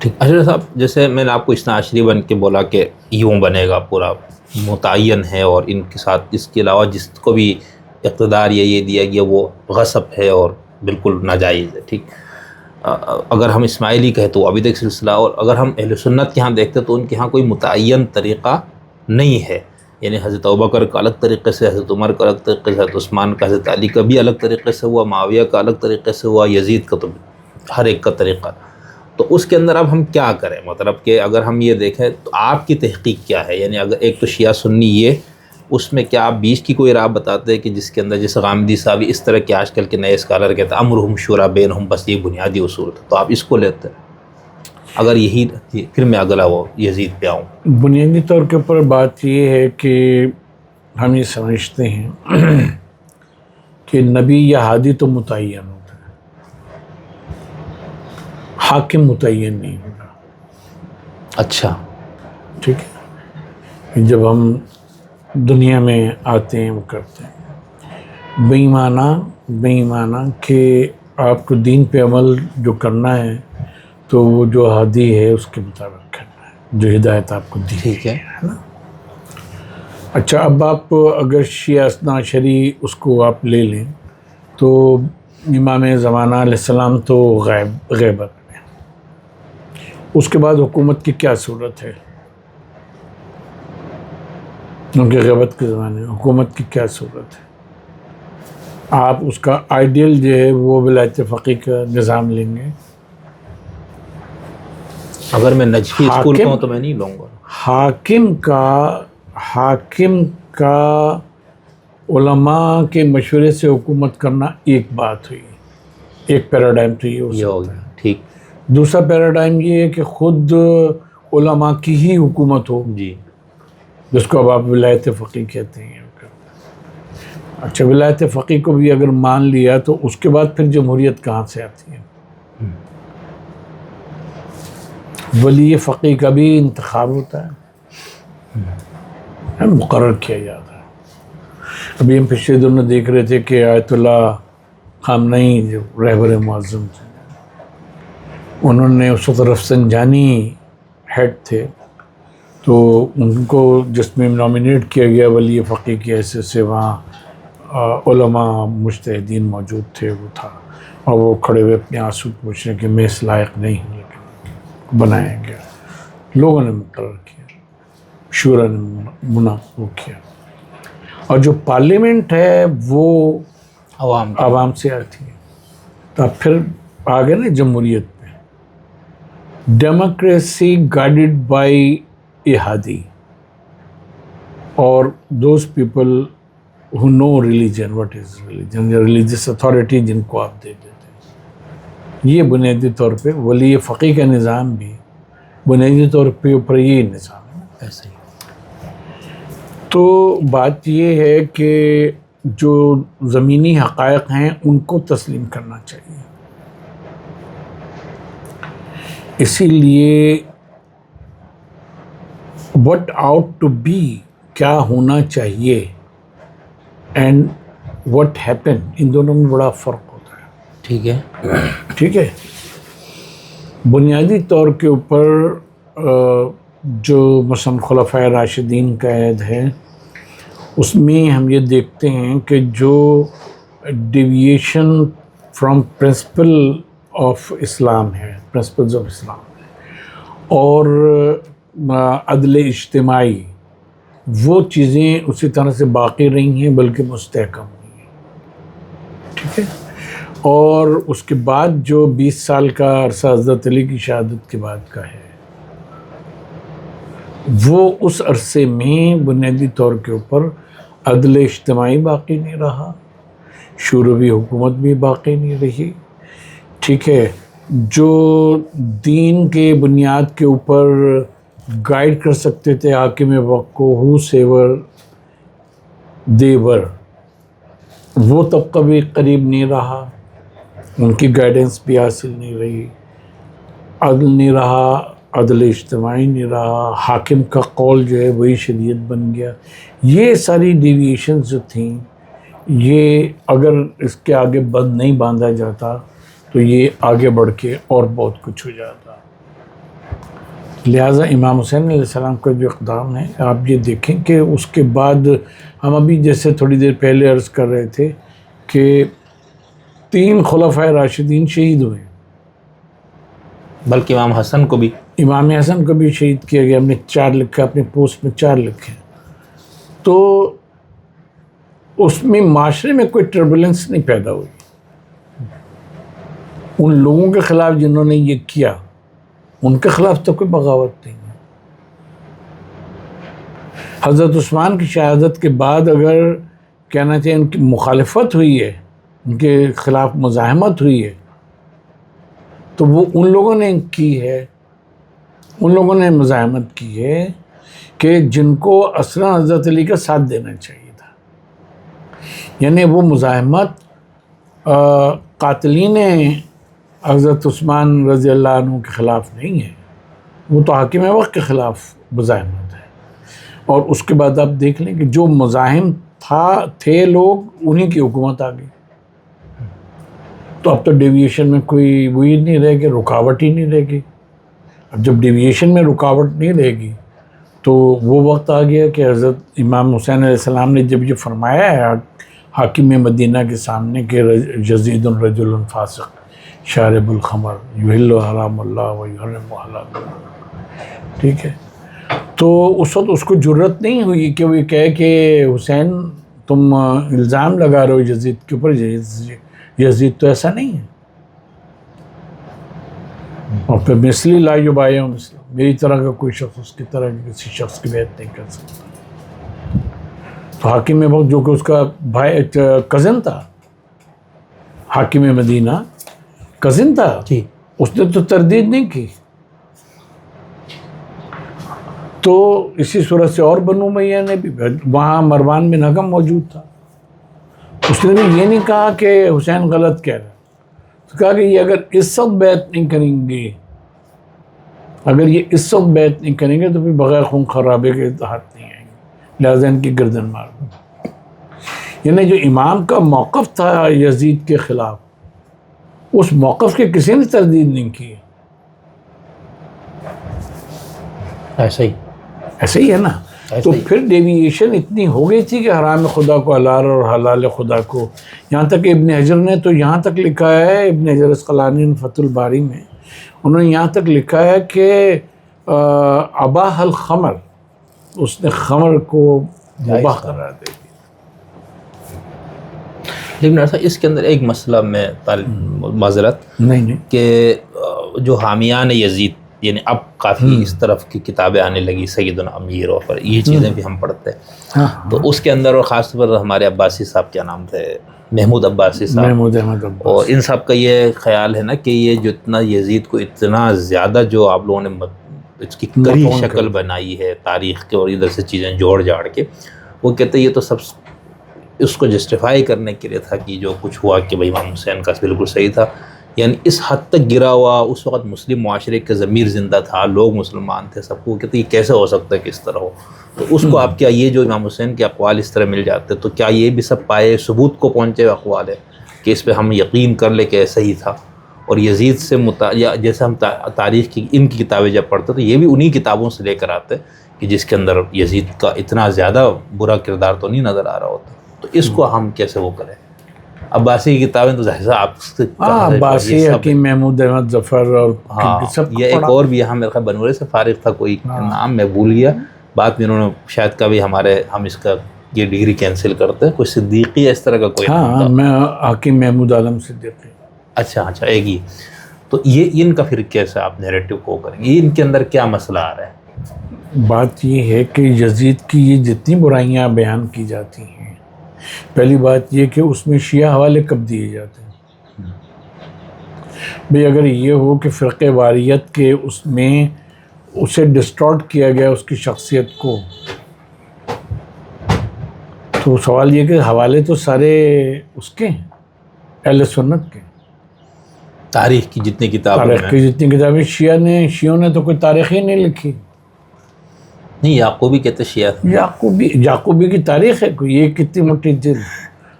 ٹھیک اشرف صاحب، جیسے میں نے آپ کو اثنا عشری بن کے بولا کہ یوں بنے گا، پورا متعین ہے، اور ان کے ساتھ اس کے علاوہ جس کو بھی اقتدار یہ دیا گیا وہ غصب ہے اور بالکل ناجائز ہے. ٹھیک، اگر ہم اسماعیلی کہیں تو ابھی تک سلسلہ، اور اگر ہم اہل سنت کے ہاں دیکھتے تو ان کے ہاں کوئی متعین طریقہ نہیں ہے. یعنی حضرت ابوبکر کا الگ طریقے سے، حضرت عمر کا الگ طریقے سے، حضرت عثمان کا، حضرت علی کا بھی الگ طریقے سے ہوا، معاویہ کا الگ طریقے سے ہوا، یزید کا، تو ہر ایک کا طریقہ. تو اس کے اندر اب ہم کیا کریں؟ مطلب کہ اگر ہم یہ دیکھیں تو آپ کی تحقیق کیا ہے؟ یعنی اگر ایک تو شیعہ سنی یہ، اس میں کیا آپ بیچ کی کوئی راہ بتاتے ہیں کہ جس کے اندر جیسے غامدی صاحب اس طرح کے آج کل کے نئے اسکالر کہتے ہیں امرہم شورا بینہم، بس یہ بنیادی اصول تھا، تو آپ اس کو لیتے ہیں؟ اگر یہی پھر میں اگلا وہ یزید پہ آؤں. بنیادی طور کے اوپر بات یہ ہے کہ ہم یہ سمجھتے ہیں کہ نبی یا ہادی تو متعین ہوتا ہے، حاکم متعین نہیں ہوتا. اچھا، ٹھیک ہے، جب ہم دنیا میں آتے ہیں وہ کرتے ہیں بے ایمانہ کہ آپ کو دین پہ عمل جو کرنا ہے تو وہ جو ہادی ہے اس کے مطابق کرنا ہے، جو ہدایت آپ کو دی ٹھیک ہے. نا. اچھا، اب آپ اگر شیعہ اثنا عشری اس کو آپ لے لیں تو امام زمانہ علیہ السلام تو غیبت میں، اس کے بعد حکومت کی کیا صورت ہے؟ کیونکہ غیبت کے زمانے میں حکومت کی کیا صورت ہے؟ آپ اس کا آئیڈیل جو ہے وہ ولایت فقیہ کا نظام لیں گے. اگر میں نجفی اسکول کا ہوں تو میں نہیں لوں گا. حاکم کا علماء کے مشورے سے حکومت کرنا ایک بات ہوئی، ایک پیراڈائم تو یہ ہو گیا. ٹھیک. دوسرا پیراڈائم یہ ہے کہ خود علماء کی ہی حکومت ہو، جی، جس کو اب آپ ولایت فقیہ کہتے ہیں. اچھا، ولایت فقیہ کو بھی اگر مان لیا تو اس کے بعد پھر جمہوریت کہاں سے آتی ہے؟ ولی فقیہ کا بھی انتخاب ہوتا ہے، مقرر کیا جاتا ہے. ابھی ہم پچھلے دنوں دیکھ رہے تھے کہ آیت اللہ خامنئی جو رہبر معظم تھے، انہوں نے اس وقت رفسنجانی ہیڈ تھے، تو ان کو جس میں نامینیٹ کیا گیا ولی فقیہ کی حیثیت سے، وہاں علماء مجتہدین موجود تھے، وہ تھا، اور وہ کھڑے ہوئے اپنے آنسو پوچھ رہے کہ میں اس لائق نہیں ہوں، لیکن بنایا گیا، لوگوں نے مقرر کیا، شورا نے منعقد کیا. اور جو پارلیمنٹ ہے وہ عوام سے آتی ہے. تو اب پھر آگے نا جمہوریت میں ڈیموکریسی گائیڈڈ بائی اے ہادی، اور those people who know religion, what is religion, religious authority جن کو آپ دے دیتے ہیں. یہ بنیادی طور پہ ولی فقیہ کا نظام بھی بنیادی طور پہ اوپر یہ نظام ہے. ایسے ہی. تو بات یہ ہے کہ جو زمینی حقائق ہیں ان کو تسلیم کرنا چاہیے. اسی لیے what ought to be، کیا ہونا چاہیے، اینڈ what happened، ان دونوں میں بڑا فرق ہوتا ہے. ٹھیک ہے. ٹھیک ہے، بنیادی طور کے اوپر جو مثلا خلفائے راشدین کا عہد ہے اس میں ہم یہ دیکھتے ہیں کہ جو ڈیویشن فرام پرنسپل آف اسلام ہے، پرنسپلز آف اسلام، اور عدل اجتماعی، وہ چیزیں اسی طرح سے باقی رہی ہیں بلکہ مستحکم ہوئی ہیں. ٹھیک ہے، اور اس کے بعد جو 20 سال کا عرصہ حضرت علی کی شہادت کے بعد کا ہے، وہ اس عرصے میں بنیادی طور کے اوپر عدل اجتماعی باقی نہیں رہا، شوروی حکومت بھی باقی نہیں رہی. ٹھیک ہے، جو دین کے بنیاد کے اوپر گائیڈ کر سکتے تھے حاکم وقت کو، whosoever they were، وہ طبقہ بھی قریب نہیں رہا، ان کی گائیڈنس بھی حاصل نہیں رہی، عدل نہیں رہا، عدل اجتماعی نہیں رہا، حاکم کا قول جو ہے وہی شریعت بن گیا. یہ ساری ڈیویشنز جو تھیں، یہ اگر اس کے آگے بند نہیں باندھا جاتا تو یہ آگے بڑھ کے اور بہت کچھ ہو جاتا. لہٰذا امام حسین علیہ السلام کا جو اقدام ہے، آپ یہ دیکھیں کہ اس کے بعد ہم ابھی جیسے تھوڑی دیر پہلے عرض کر رہے تھے کہ 3 خلفائے راشدین شہید ہوئے، بلکہ امام حسن کو بھی امام حسن کو بھی شہید کیا گیا. ہم نے 4 لکھا، اپنے پوسٹ میں 4 لکھے. تو اس میں معاشرے میں کوئی ٹربولنس نہیں پیدا ہوئی. ان لوگوں کے خلاف جنہوں نے یہ کیا، ان کے خلاف تو کوئی بغاوت نہیں ہے. حضرت عثمان کی شہادت کے بعد اگر کہنا چاہیے ان کی مخالفت ہوئی ہے، ان کے خلاف مزاحمت ہوئی ہے، تو وہ ان لوگوں نے کی ہے، ان لوگوں نے مزاحمت کی ہے کہ جن کو اصلاً حضرت علی کا ساتھ دینا چاہیے تھا. یعنی وہ مزاحمت قاتلین حضرت عثمان رضی اللہ عنہ کے خلاف نہیں ہے، وہ تو حاکم وقت کے خلاف مزاحمت ہے. اور اس کے بعد آپ دیکھ لیں کہ جو مزاحم تھے لوگ، انہی کی حکومت آ گئی. تو اب تو ڈیویشن میں کوئی وہی نہیں رہے گی، رکاوٹ ہی نہیں رہے گی. اب جب ڈیویشن میں رکاوٹ نہیں رہے گی تو وہ وقت آ گیا کہ حضرت امام حسین علیہ السلام نے جب یہ فرمایا ہے حاکم مدینہ کے سامنے کہ یزید رجل فاسق شارب الخمر یحل حرام اللہ و یحرم حلال اللہ. ٹھیک ہے، تو اس وقت اس کو جرت نہیں ہوئی کہ وہ یہ کہے کہ حسین تم الزام لگا رہے ہو یزید کے اوپر، یزید تو ایسا نہیں ہے. اور پھر مثلی لا یبایع مثلی، میری طرح کا کوئی شخص اس کی طرح کی کسی شخص کی بیعت نہیں کر سکتا. تو حاکم وقت جو کہ اس کا بھائی کزن تھا، حاکم مدینہ کزن تھا، جی، اس نے تو تردید نہیں کی. تو اسی صورت سے اور بنو امیہ نے بھی، وہاں مروان بن حکم موجود تھا، اس نے بھی یہ نہیں کہا کہ حسین غلط کہہ رہا. تو کہا کہ یہ اگر اس وقت بیعت نہیں کریں گے، اگر یہ اس وقت بیعت نہیں کریں گے تو پھر بغیر خون خرابے کے ہاتھ نہیں آئیں گے، لہٰذا ان کی گردن مار دو. یعنی جو امام کا موقف تھا یزید کے خلاف، اس موقف کے کسی نے تردید نہیں کی. ایسے ہی ہے نا. تو پھر ڈیویشن اتنی ہو گئی تھی کہ حرام خدا کو حلال اور حلال خدا کو، یہاں تک کہ ابن حجر نے تو یہاں تک لکھا ہے، ابن حجر اسقلانی نے فتح الباری میں انہوں نے یہاں تک لکھا ہے کہ اباح الخمر، اس نے خمر کو مباح قرار دے دیا. لیکن ایسا اس کے اندر ایک مسئلہ میں معذرت نہیں کہ جو حامیان یزید، یعنی اب کافی اس طرف کی کتابیں آنے لگی، سیدنا امیر اور پر یہ چیزیں بھی ہم پڑھتے ہیں. تو اس کے اندر اور خاص طور پر ہمارے عباسی صاحب، کیا نام تھے، محمود عباسی صاحب، محمود احمد عباسی، اور ان سب کا یہ خیال ہے نا کہ یہ جو اتنا یزید کو اتنا زیادہ جو آپ لوگوں نے اس کی کڑی شکل بنائی ہے تاریخ کے، اور ادھر سے چیزیں جوڑ جاڑ کے، وہ کہتے ہیں یہ تو سب اس کو جسٹیفائی کرنے کے لیے تھا کہ جو کچھ ہوا کہ بھائی امام حسین کا بالکل صحیح تھا. یعنی اس حد تک گرا ہوا اس وقت مسلم معاشرے کا ضمیر زندہ تھا، لوگ مسلمان تھے، سب کو کہتے یہ کیسے ہو سکتا ہے کہ اس طرح ہو. تو اس کو آپ کیا یہ جو امام حسین کے اقوال اس طرح مل جاتے تو کیا یہ بھی سب پائے ثبوت کو پہنچے ہوئے اقوال ہے کہ اس پہ ہم یقین کر لیں کہ ایسا ہی تھا؟ اور یزید سے جیسے ہم تاریخ کی ان کی کتابیں جب پڑھتے تو یہ بھی انہی کتابوں سے لے کر آتے کہ جس کے اندر یزید کا اتنا زیادہ برا کردار تو نہیں نظر آ رہا ہوتا. تو اس کو ہم کیسے وہ کریں؟ عباسی کی کتابیں تو ظاہر آپ عباسی، حکیم محمود احمد ظفر اور سب. یہ ایک اور بھی یہاں میرے خیال بنورے سے فارغ تھا، کوئی نام میں بھول گیا، بعد میں انہوں نے شاید کا بھی ہم اس کا یہ ڈگری کینسل کرتے ہیں، کوئی صدیقی اس طرح کا کوئی. ہاں، میں حکیم محمود عالم صدیقی. اچھا ایک ہی. تو یہ ان کا پھر کیسے آپ نیریٹو کو کریں گے؟ ان کے اندر کیا مسئلہ آ رہا ہے؟ بات یہ ہے کہ یزید کی یہ جتنی برائیاں بیان کی جاتی ہیں، پہلی بات یہ کہ اس میں شیعہ حوالے کب دیے جاتے ہیں. بھئی اگر یہ ہو کہ فرقہ واریت کے اس میں اسے ڈسٹارٹ کیا گیا اس کی شخصیت کو، تو سوال یہ کہ حوالے تو سارے اس کے ہیں، اہل سنت کے. تاریخ کی جتنی کتابیں شیعوں نے تو کوئی تاریخ ہی نہیں لکھی. نہیں، یعقوبی کہتے شیعہ تھے. یعقوبی کی تاریخ ہے کوئی، یہ کتنی موٹی جلد،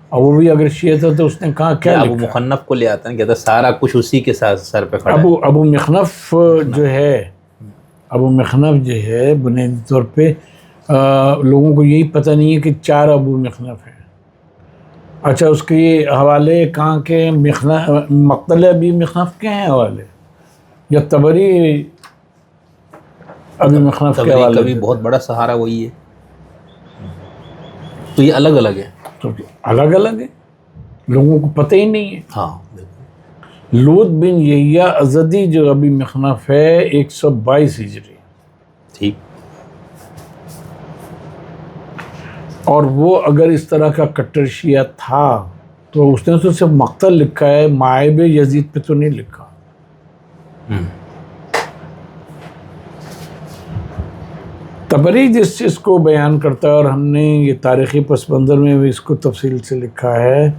اور وہ بھی اگر شیعہ تھا تو اس نے کہا کیا لکھا. ابو مخنف کو لے آتے ہیں، کہتا سارا کچھ اسی کے ساتھ سر پہ کھڑا ہے. ابو مخنف جو ہے ابو مخنف جو ہے بنیادی طور پہ لوگوں کو یہی پتہ نہیں ہے کہ 4 ابو مخنف ہیں. اچھا اس کے حوالے کہاں کے مقتل ابی مخنف کے ہیں حوالے یا طبری ابی مخنف کے طبری حوالے؟ کا بھی بہت بڑا سہارا وہی ہے. تو یہ الگ الگ ہے. تو الگ الگ ہے، لوگوں کو پتہ ہی نہیں ہے. ہاں لوط بن یحییٰ ازدی جو ابی مخنف ہے 122 ہجری، ٹھیک. اور وہ اگر اس طرح کا کٹر شیعہ تھا تو اس نے تو صرف مقتل لکھا ہے، معائب یزید پہ تو نہیں لکھا. طبری جس چیز کو بیان کرتا ہے، اور ہم نے یہ تاریخی پس منظر میں بھی اس کو تفصیل سے لکھا ہے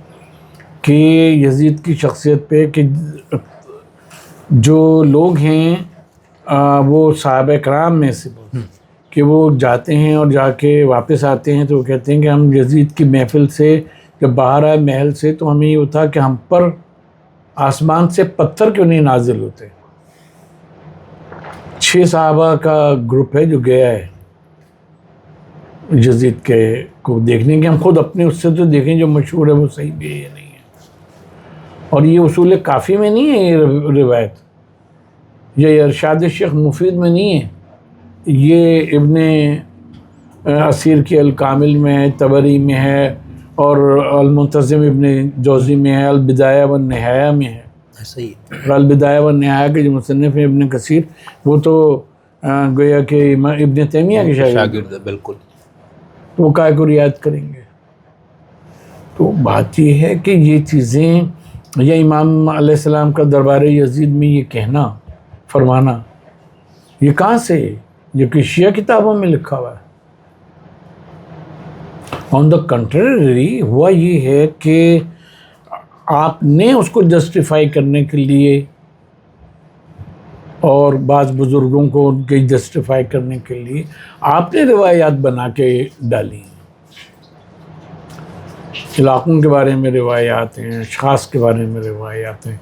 کہ یزید کی شخصیت پہ کہ جو لوگ ہیں وہ صحابہ کرام میں سے کہ وہ جاتے ہیں اور جا کے واپس آتے ہیں تو وہ کہتے ہیں کہ ہم یزید کی محفل سے جب باہر آئے محل سے تو ہمیں یہ تھا کہ ہم پر آسمان سے پتھر کیوں نہیں نازل ہوتے. 6 صحابہ کا گروپ ہے جو گیا ہے یزید کے کو دیکھنے کے. ہم خود اپنے اس سے تو دیکھیں جو مشہور ہے وہ صحیح بھی ہے یا نہیں ہے. اور یہ اصول کافی میں نہیں ہے یہ روایت، یہ ارشاد شیخ مفید میں نہیں ہے، یہ ابن اسیر کے الکامل میں ہے، طبری میں ہے، اور المنتظم ابن جوزی میں ہے، البدایہ والنہایہ میں ہے. صحیح. البدایہ والنہایہ کے جو مصنف ہیں ابن کثیر وہ تو گویا کہ ابن تیمیہ کے شاگرد، بالکل. تو وہ کائے کو رعایت کریں گے. تو بات یہ ہے کہ یہ چیزیں یا امام علیہ السلام کا دربار یزید میں یہ کہنا فرمانا یہ کہاں سے ہے؟ یہ کہ شیعہ کتابوں میں لکھا ہوا ہے. آن دا کنٹریری ہوا یہ ہے کہ آپ نے اس کو جسٹیفائی کرنے کے لیے اور بعض بزرگوں کو ان کے جسٹیفائی کرنے کے لیے آپ نے روایات بنا کے ڈالی ہیں. علاقوں کے بارے میں روایات ہیں، اشخاص کے بارے میں روایات ہیں،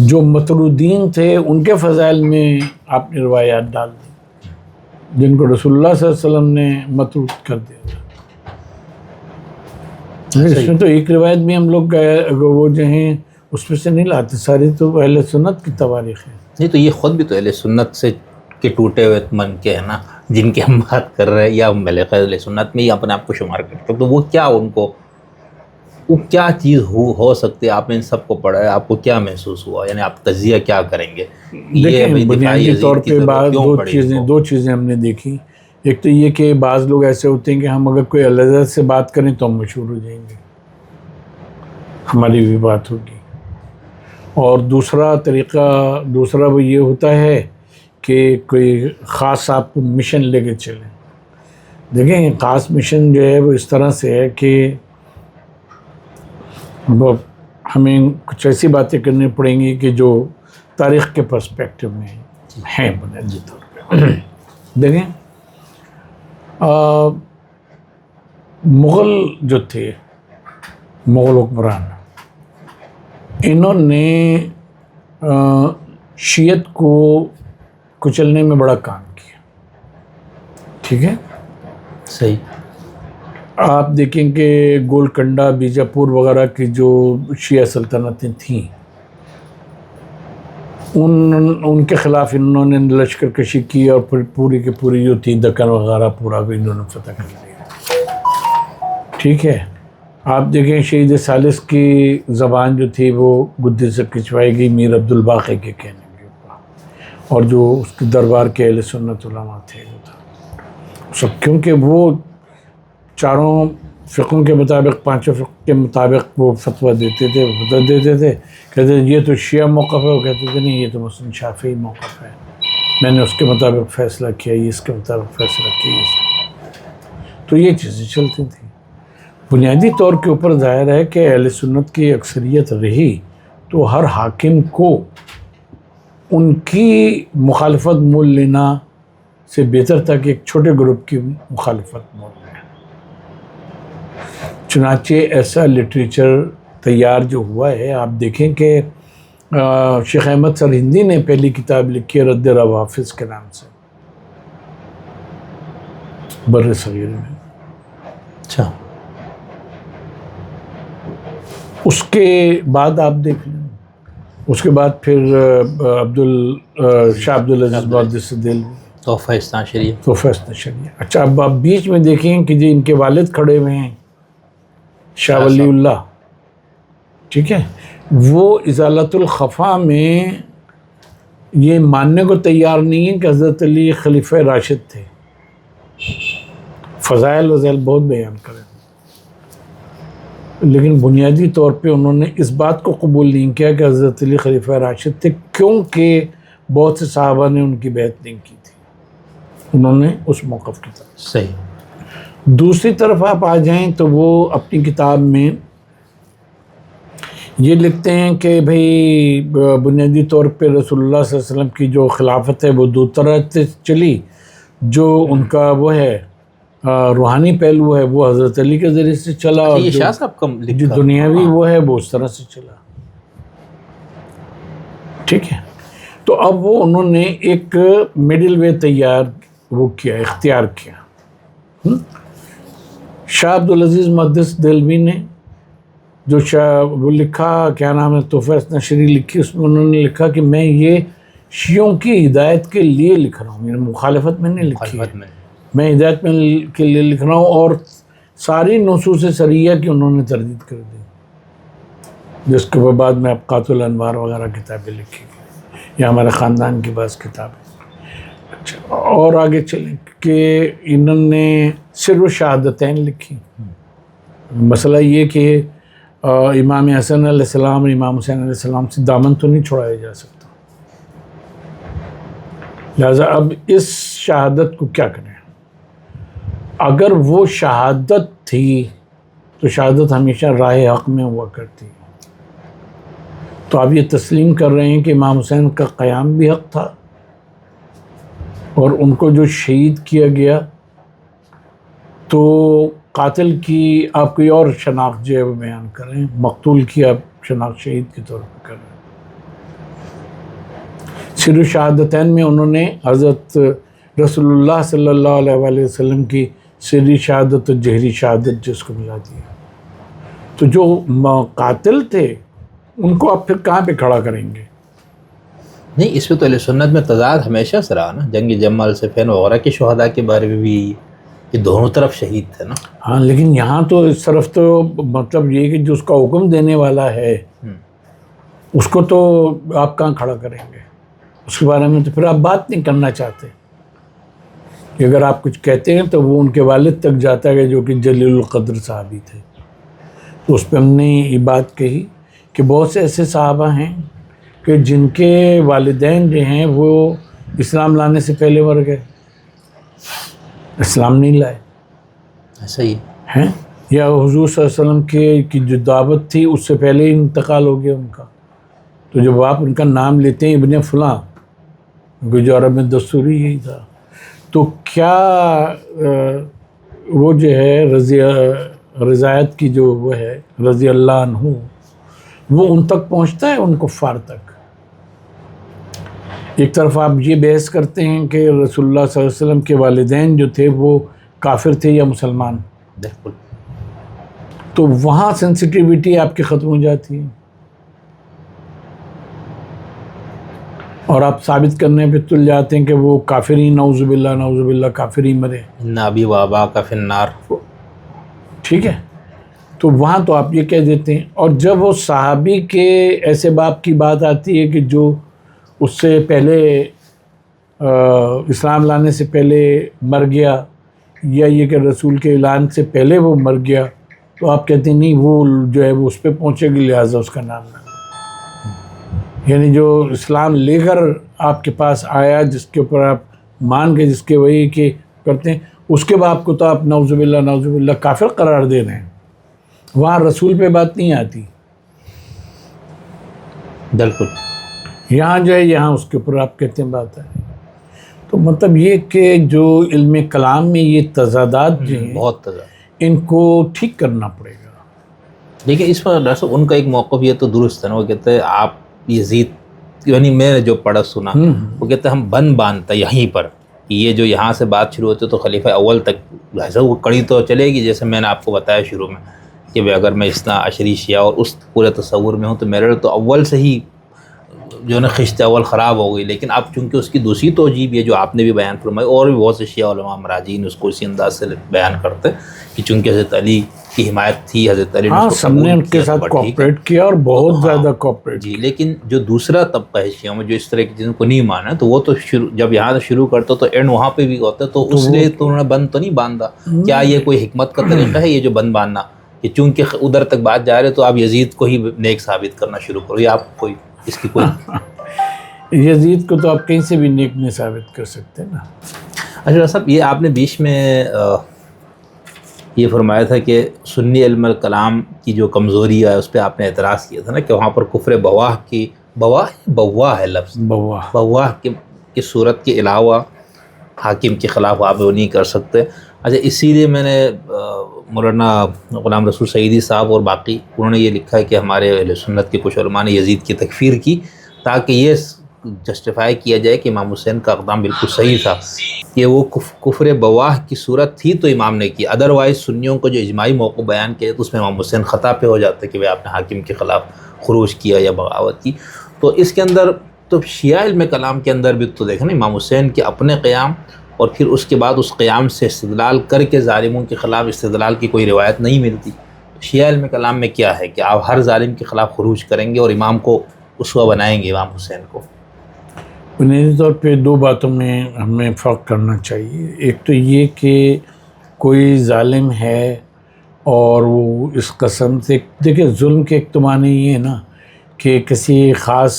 جو مطرودین تھے ان کے فضائل میں آپ نے روایات ڈال دی جن کو رسول اللہ صلی اللہ علیہ وسلم نے مطرود کر دیا. اس میں تو ایک روایت بھی ہم لوگ وہ جو ہیں اس میں سے نہیں لاتے، ساری تو اہل سنت کی تواریخ ہیں. نہیں تو یہ خود بھی تو اہل سنت سے کے ٹوٹے ہوئے من کے ہیں نا جن کی ہم بات کر رہے ہیں، یا میرے خیال اہل سنت میں ہی اپنے آپ کو شمار کرتے ہیں. تو وہ کیا ان کو وہ کیا چیز ہو سکتی ہے؟ آپ نے ان سب کو پڑھا ہے، آپ کو کیا محسوس ہوا؟ یعنی آپ تجزیہ کیا کریں گے؟ دیکھیں بنیادی طور پہ دو چیزیں ہم نے دیکھی. ایک تو یہ کہ بعض لوگ ایسے ہوتے ہیں کہ ہم اگر کوئی علیحدہ سے بات کریں تو ہم مشہور ہو جائیں گے، ہماری بھی بات ہوگی. اور دوسرا وہ یہ ہوتا ہے کہ کوئی خاص آپ کو مشن لے کے چلیں. دیکھیں خاص مشن جو ہے وہ اس طرح سے ہے کہ ہمیں کچھ ایسی باتیں کرنی پڑیں گی کہ جو تاریخ کے پرسپیکٹو میں ہیں بنیادی طور پہ. دیکھیں مغل جو تھے، مغل حکمران، انہوں نے شیعت کو کچلنے میں بڑا کام کیا. ٹھیک ہے، صحیح. آپ دیکھیں کہ گولکنڈہ، بیجاپور وغیرہ کی جو شیعہ سلطنتیں تھیں ان کے خلاف انہوں نے لشکر کشی کی اور پھر پوری کی پوری جو تھی دکن وغیرہ پورا بھی انہوں نے فتح کر لیا. ٹھیک ہے، آپ دیکھیں شہید ثالث کی زبان جو تھی وہ گدے سے کھنچوائی گئی میر عبد الباقی کے کہنے کے اوپر، اور جو اس کے دربار کے اہل سنت علماء تھے وہ تھا سب، کیونکہ وہ چاروں فقوں کے مطابق، پانچوں فقہ کے مطابق وہ فتویٰ دیتے تھے، کہتے تھے یہ تو شیعہ موقف ہے، وہ کہتے تھے نہیں یہ تو مسلم شافعی موقف ہے، میں نے اس کے مطابق فیصلہ کیا، یہ اس کے مطابق فیصلہ کیا. تو یہ چیزیں چلتی تھیں. بنیادی طور کے اوپر ظاہر ہے کہ اہل سنت کی اکثریت رہی تو ہر حاکم کو ان کی مخالفت مول لینا سے بہتر تھا کہ ایک چھوٹے گروپ کی مخالفت مول لیں. چنانچہ ایسا لٹریچر تیار جو ہوا ہے، آپ دیکھیں کہ شیخ احمد سرہندی نے پہلی کتاب لکھی ہے رد روافظ کے نام سے. بر صغیر میں. اچھا. اس کے بعد آپ دیکھ لیں، اس کے بعد پھر شاہ عبدالعزیز محدث دہلوی، تحفہ اثنا شریعہ. تحفہ اثنا شریعہ. اچھا اب آپ بیچ میں دیکھیں کہ جی ان کے والد کھڑے ہوئے ہیں شاہ ولی اللہ، ٹھیک ہے، وہ ازالۃ الخفا میں یہ ماننے کو تیار نہیں ہے کہ حضرت علی خلیفہ راشد تھے. فضائل وزائل بہت بیان کرے، لیکن بنیادی طور پہ انہوں نے اس بات کو قبول نہیں کیا کہ حضرت علی خلیفہ راشد تھے، کیونکہ بہت سے صحابہ نے ان کی بیعت نہیں کی تھی. انہوں نے اس موقف کی طرف. صحیح. دوسری طرف آپ آ جائیں تو وہ اپنی کتاب میں یہ لکھتے ہیں کہ بھئی بنیادی طور پہ رسول اللہ صلی اللہ علیہ وسلم کی جو خلافت ہے وہ دو طرح سے چلی. جو ان کا وہ ہے روحانی پہلو ہے وہ حضرت علی کے ذریعے سے چلا، اور یہ شاہ صاحب کا جو دنیاوی وہ ہے وہ اس طرح سے چلا. ٹھیک ہے. تو اب وہ انہوں نے ایک مڈل وے اختیار کیا. شاہ عبدالعزیز محدث دہلوی نے جو وہ لکھا، کیا نام ہے، تحفہ اثنا شریعہ لکھی، اس میں انہوں نے لکھا کہ میں یہ شیعوں کی ہدایت کے لیے لکھ رہا ہوں، میرے مخالفت میں نہیں لکھی ہے، میں ہدایت کے لیے لکھ رہا ہوں. اور ساری نصوص سریہ کی انہوں نے تردید کر دی، جس کے بعد میں ابقات الانوار وغیرہ کتابیں لکھی یا ہمارے خاندان کی بعض کتابیں. اچھا اور آگے چلیں کہ انہوں نے سر و شہادتین لکھی. مسئلہ یہ کہ امام حسن علیہ السلام اور امام حسین علیہ السلام سے دامن تو نہیں چھڑایا جا سکتا، لہٰذا اب اس شہادت کو کیا کریں. اگر وہ شہادت تھی تو شہادت ہمیشہ راہ حق میں ہوا کرتی، تو آپ یہ تسلیم کر رہے ہیں کہ امام حسین کا قیام بھی حق تھا، اور ان کو جو شہید کیا گیا تو قاتل کی آپ کوئی اور شناخت جو ہے وہ بیان کریں، مقتول کی آپ شناخت شہید کے طور پر کریں. سر شہادتین میں انہوں نے حضرت رسول اللہ صلی اللہ علیہ وآلہ وسلم کی سری شہادت اور جہری شہادت جس کو ملا دیا. تو جو قاتل تھے ان کو آپ پھر کہاں پہ کھڑا کریں گے؟ نہیں، اس پہ تو اہل سنت میں تضاد ہمیشہ سے رہا نا. جنگ جمل صفین وغیرہ کے شہداء کے بارے میں بھی یہ دونوں طرف شہید تھے نا. ہاں لیکن یہاں تو اس طرف تو مطلب یہ کہ جو اس کا حکم دینے والا ہے اس کو تو آپ کہاں کھڑا کریں گے؟ اس کے بارے میں تو پھر آپ بات نہیں کرنا چاہتے. کہ اگر آپ کچھ کہتے ہیں تو وہ ان کے والد تک جاتا ہے جو کہ جلیل القدر صحابی تھے. تو اس پہ ہم نے یہ بات کہی کہ بہت سے ایسے صحابہ ہیں کہ جن کے والدین جو ہیں وہ اسلام لانے سے پہلے مر گئے، اسلام نہیں لائے. ایسا ہی ہیں، یا حضور صلی اللہ علیہ وسلم کی جو دعوت تھی اس سے پہلے ہی انتقال ہو گیا ان کا. تو جب آپ ان کا نام لیتے ہیں ابن فلاں، کیونکہ جو عرب میں دستوری یہی تھا، تو کیا وہ جو ہے رضایت کی جو وہ ہے رضی اللہ عنہ، وہ ان تک پہنچتا ہے، ان کفار تک؟ ایک طرف آپ یہ بحث کرتے ہیں کہ رسول اللہ صلی اللہ علیہ وسلم کے والدین جو تھے وہ کافر تھے یا مسلمان، بالکل. تو وہاں سینسٹیویٹی آپ کی ختم ہو جاتی ہے، اور آپ ثابت کرنے پہ تل جاتے ہیں کہ وہ کافر ہی، نعوذ باللہ کافر ہی مرے. ان ابی و اباک فی النار. ٹھیک ہے. تو وہاں تو آپ یہ کہہ دیتے ہیں. اور جب وہ صحابی کے ایسے باپ کی بات آتی ہے کہ جو اس سے پہلے اسلام لانے سے پہلے مر گیا، یا یہ کہ رسول کے اعلان سے پہلے وہ مر گیا، تو آپ کہتے ہیں نہیں وہ جو ہے وہ اس پہ پہنچے گی، لہٰذا اس کا نام نہ. یعنی جو اسلام لے کر آپ کے پاس آیا، جس کے اوپر آپ مان کے، جس کے وہی کہ کرتے ہیں، اس کے باپ کو تو آپ نعوذ باللہ کافر قرار دے رہے ہیں. وہاں رسول پہ بات نہیں آتی. بالکل. یہاں جو ہے یہاں اس کے اوپر آپ کہتے ہیں بات ہے. تو مطلب یہ کہ جو علم کلام میں یہ تضادات جو ہیں بہت تضاد، ان کو ٹھیک کرنا پڑے گا. لیکن اس پر ڈاکٹر صاحب ان کا ایک موقف یہ تو درست ہے نا، وہ کہتے ہیں آپ یزید، یعنی میں نے جو پڑھا سنا، وہ کہتے ہیں ہم بند باندھتا یہیں پر یہ جو یہاں سے بات شروع ہوتی ہے تو خلیفہ اول تک ایسا وہ کڑی تو چلے گی، جیسے میں نے آپ کو بتایا شروع میں کہ بھائی اگر میں اثنا عشری شیعہ اور اس پورے تصور میں ہوں تو میرے تو اول سے ہی جو ہے نا خشت اول خراب ہو گئی. لیکن اب چونکہ اس کی دوسری توجہ بھی ہے جو آپ نے بھی بیان فرمائی، اور بھی بہت سے شیعہ علماء مراجعین اس کو اسی انداز سے بیان کرتے کہ چونکہ حضرت علی کی حمایت تھی، حضرت علی نے ہاں اس کو سب نے ان قبول کے کیا، ساتھ تو ٹھیک ہے. کوآپریٹ کیا اور بہت زیادہ کوآپریٹ جی لیکن جو دوسرا طبقہ ہے شیعوں میں جو اس طرح کی چیزوں کو نہیں مانا، تو وہ تو جب یہاں سے شروع کرتا تو اینڈ وہاں پہ بھی ہوتا، تو اس لیے تو انہوں نے بند تو نہیں باندھا. کیا یہ کوئی حکمت کا طریقہ ہے یہ جو بند باندھنا کہ چونکہ ادھر تک بات جا رہے تو آپ یزید کو ہی نیک ثابت کرنا شروع کرو، یا آپ کوئی اس کی کوئی یزید کو تو آپ کہیں سے بھی نیک نہیں ثابت کر سکتے نا. اچھا صاحب، یہ آپ نے بیچ میں یہ فرمایا تھا کہ سنی علم الکلام کی جو کمزوری ہے اس پہ آپ نے اعتراض کیا تھا نا کہ وہاں پر کفر بواہ کی بواہ ہے لفظ، بواہ کی صورت کے علاوہ حاکم کے خلاف آپ وہ نہیں کر سکتے. اچھا اسی لیے میں نے مولانا غلام رسول سعیدی صاحب اور باقی انہوں نے یہ لکھا ہے کہ ہمارے اہل سنت کے کچھ علماء نے یزید کی تکفیر کی تاکہ یہ جسٹیفائی کیا جائے کہ امام حسین کا اقدام بالکل صحیح تھا، کہ وہ کفر بواہ کی صورت تھی تو امام نے کی. ادروائز سنیوں کو جو اجماعی موقع بیان کیا تو اس میں امام حسین خطا پہ ہو جاتا ہے کہ آپ نے حاکم کے خلاف خروج کیا یا بغاوت کی. تو اس کے اندر تو شیعہ علم کلام کے اندر بھی تو دیکھیں نا امام حسین کے اپنے قیام اور پھر اس کے بعد اس قیام سے استدلال کر کے ظالموں کے خلاف استدلال کی کوئی روایت نہیں ملتی. شیعہ علم کلام میں کیا ہے کہ آپ ہر ظالم کے خلاف خروج کریں گے اور امام کو اسوہ بنائیں گے امام حسین کو. بنیادی طور پہ دو باتوں میں ہمیں فرق کرنا چاہیے. ایک تو یہ کہ کوئی ظالم ہے اور وہ اس قسم سے، دیکھیں ظلم کے ایک تو معنی یہ ہے نا کہ کسی خاص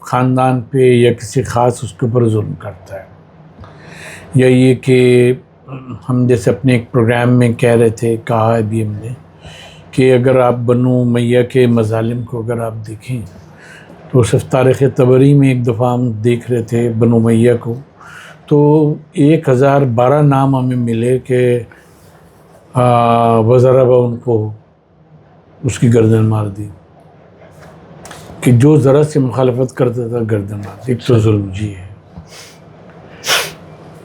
خاندان پہ یا کسی خاص اس کے اوپر ظلم کرتا ہے، یا یہ کہ ہم جیسے اپنے ایک پروگرام میں کہہ رہے تھے، کہا ہے بھی ہم نے کہ اگر آپ بنو امیہ کے مظالم کو اگر آپ دیکھیں تو صرف تاریخ طبری میں ایک دفعہ ہم دیکھ رہے تھے بنو امیہ کو، تو 1012 نام ہمیں ملے کہ وزربا ان کو اس کی گردن مار دی، کہ جو ذرا سے مخالفت کرتا تھا گردن مار دی. ایک تو ظلم جی ہے.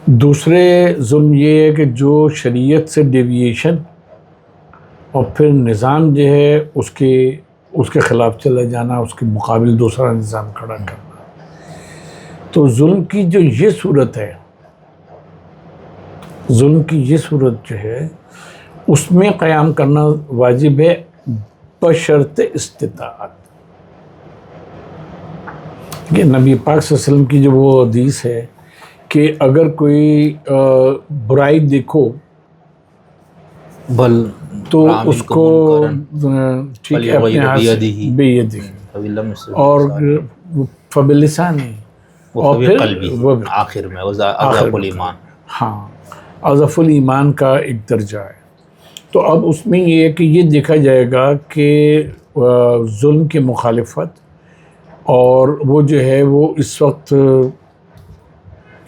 دوسرے ظلم یہ ہے کہ جو شریعت سے ڈیویشن اور پھر نظام جو ہے اس کے خلاف چلا جانا، اس کے مقابل دوسرا نظام کھڑا کرنا. تو ظلم کی جو یہ صورت ہے، ظلم کی یہ صورت جو ہے اس میں قیام کرنا واجب ہے بشرط استطاعت. یہ نبی پاک صلی اللہ علیہ وسلم کی جو وہ حدیث ہے کہ اگر کوئی برائی دیکھو بل تو اس کو ٹھیک ہے اپنے ہاتھ سے بیدی اور فبلسانی اور پھر آخر میں اضعف الایمان. ہاں اضعف الایمان کا ایک درجہ ہے. تو اب اس میں یہ ہے کہ یہ دیکھا جائے گا کہ ظلم کی مخالفت اور وہ جو ہے وہ اس وقت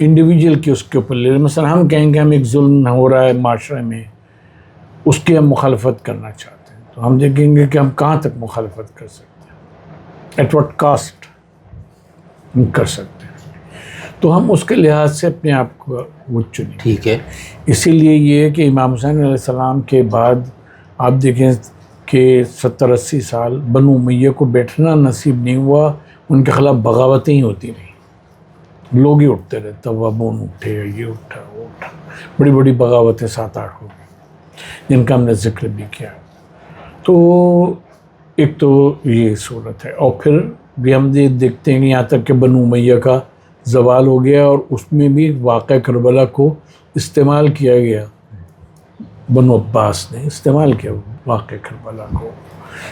انڈیویجول کی اس کے اوپر لے. مثلا ہم کہیں گے ہم ایک ظلم ہو رہا ہے معاشرے میں، اس کی ہم مخالفت کرنا چاہتے ہیں، تو ہم دیکھیں گے کہ ہم کہاں تک مخالفت کر سکتے ہیں، ایٹ واٹ کاسٹ ہم کر سکتے ہیں. تو ہم اس کے لحاظ سے اپنے آپ کو وہ چنیں. ٹھیک ہے. اسی لیے یہ ہے کہ امام حسین علیہ السلام کے بعد آپ دیکھیں کہ 70-80 سال بنو امیہ کو بیٹھنا نصیب نہیں ہوا، ان کے خلاف بغاوتیں ہی ہوتی رہیں، لوگ ہی اٹھتے رہے، توابون اٹھے، یہ اٹھا وہ اٹھا، بڑی بڑی بغاوتیں 7-8 ہو گئی جن کا ہم نے ذکر بھی کیا. تو ایک تو یہ صورت ہے. اور پھر بھی ہم دیکھتے ہیں کہ یہاں تک کہ بنو امیہ کا زوال ہو گیا اور اس میں بھی واقعہ کربلا کو استعمال کیا گیا. بنو عباس نے استعمال کیا واقعہ کربلا کو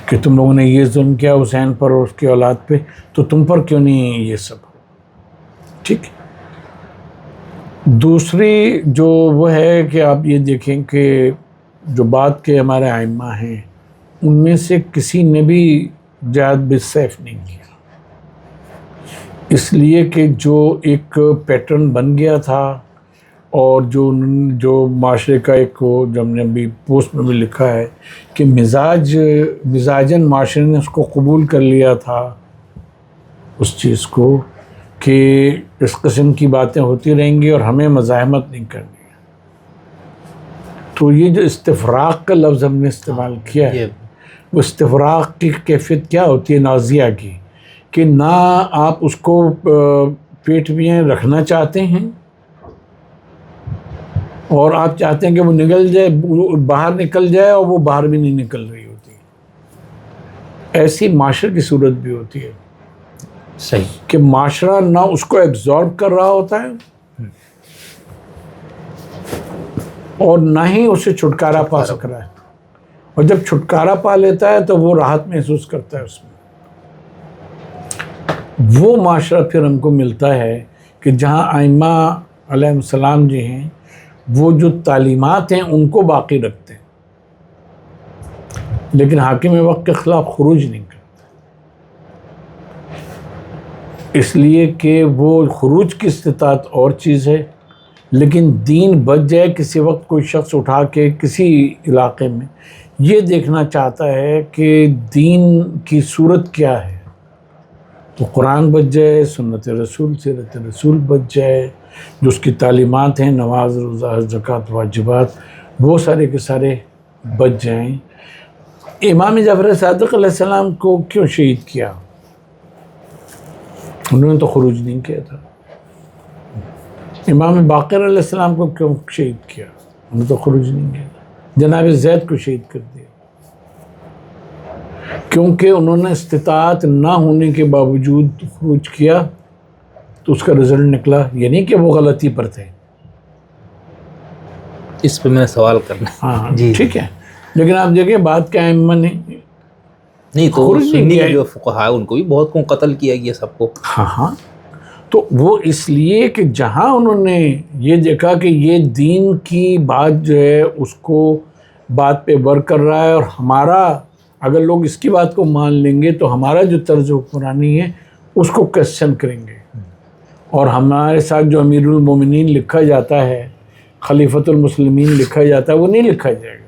کہ تم لوگوں نے یہ ظلم کیا حسین پر اور اس کی اولاد پہ، تو تم پر کیوں نہیں یہ سب ہو. ٹھیک. دوسری جو وہ ہے کہ آپ یہ دیکھیں کہ جو بات کے ہمارے ائمہ ہیں ان میں سے کسی نے بھی جہاد بالسیف نہیں کیا، اس لیے کہ جو ایک پیٹرن بن گیا تھا اور جو معاشرے کا ایک جو ہم نے ابھی پوسٹ میں بھی لکھا ہے کہ مزاجاً معاشرے نے اس کو قبول کر لیا تھا اس چیز کو کہ اس قسم کی باتیں ہوتی رہیں گی اور ہمیں مزاحمت نہیں کرنی ہے. تو یہ جو استفراق کا لفظ ہم نے استعمال کیا ہے، وہ استفراق کی کیفیت کیا ہوتی ہے؟ نازیہ کی، کہ نہ آپ اس کو پیٹ میں رکھنا چاہتے ہیں اور آپ چاہتے ہیں کہ وہ نکل جائے، باہر نکل جائے، اور وہ باہر بھی نہیں نکل رہی ہوتی. ایسی معاشرے کی صورت بھی ہوتی ہے صحیح کہ معاشرہ نہ اس کو ایبزارب کر رہا ہوتا ہے اور نہ ہی اسے چھٹکارا پا سک رہا ہے، اور جب چھٹکارا پا لیتا ہے تو وہ راحت محسوس کرتا ہے اس میں. وہ معاشرہ پھر ہم کو ملتا ہے کہ جہاں ائمہ علیہ السلام جی ہیں وہ جو تعلیمات ہیں ان کو باقی رکھتے ہیں، لیکن حاکم وقت کے خلاف خروج نہیں کرتے، اس لیے کہ وہ خروج کی استطاعت اور چیز ہے، لیکن دین بچ جائے. کسی وقت کوئی شخص اٹھا کے کسی علاقے میں یہ دیکھنا چاہتا ہے کہ دین کی صورت کیا ہے، تو قرآن بچ جائے، سنت رسول سیرت رسول بچ جائے، جو اس کی تعلیمات ہیں، نماز روزہ حج زکوٰۃ واجبات، وہ سارے کے سارے بچ جائیں. امام جعفر صادق علیہ السلام کو کیوں شہید کیا؟ انہوں نے تو خروج نہیں کیا تھا. امام باقر علیہ السلام کو کیوں شہید کیا؟ انہوں نے تو خروج نہیں کیا تھا. جناب زید کو شہید کر دیا کیونکہ انہوں نے استطاعت نہ ہونے کے باوجود خروج کیا، تو اس کا رزلٹ نکلا. یہ نہیں کہ وہ غلطی پر تھے. اس پہ میں سوال کرنا. ہاں ٹھیک ہے، لیکن آپ دیکھیں بات کیا ائمہ نے نہیں تو خروج نہیں سنی کیا. جو فقہاء ان کو بھی بہت کو قتل کیا گیا سب کو. ہاں تو وہ اس لیے کہ جہاں انہوں نے یہ دیکھا کہ یہ دین کی بات جو ہے اس کو بات پہ بر کر رہا ہے، اور ہمارا اگر لوگ اس کی بات کو مان لیں گے تو ہمارا جو طرز حکمرانی ہے اس کو کوسچن کریں گے، اور ہمارے ساتھ جو امیر المومنین لکھا جاتا ہے، خلیفۃ المسلمین لکھا جاتا ہے، وہ نہیں لکھا جائے گا.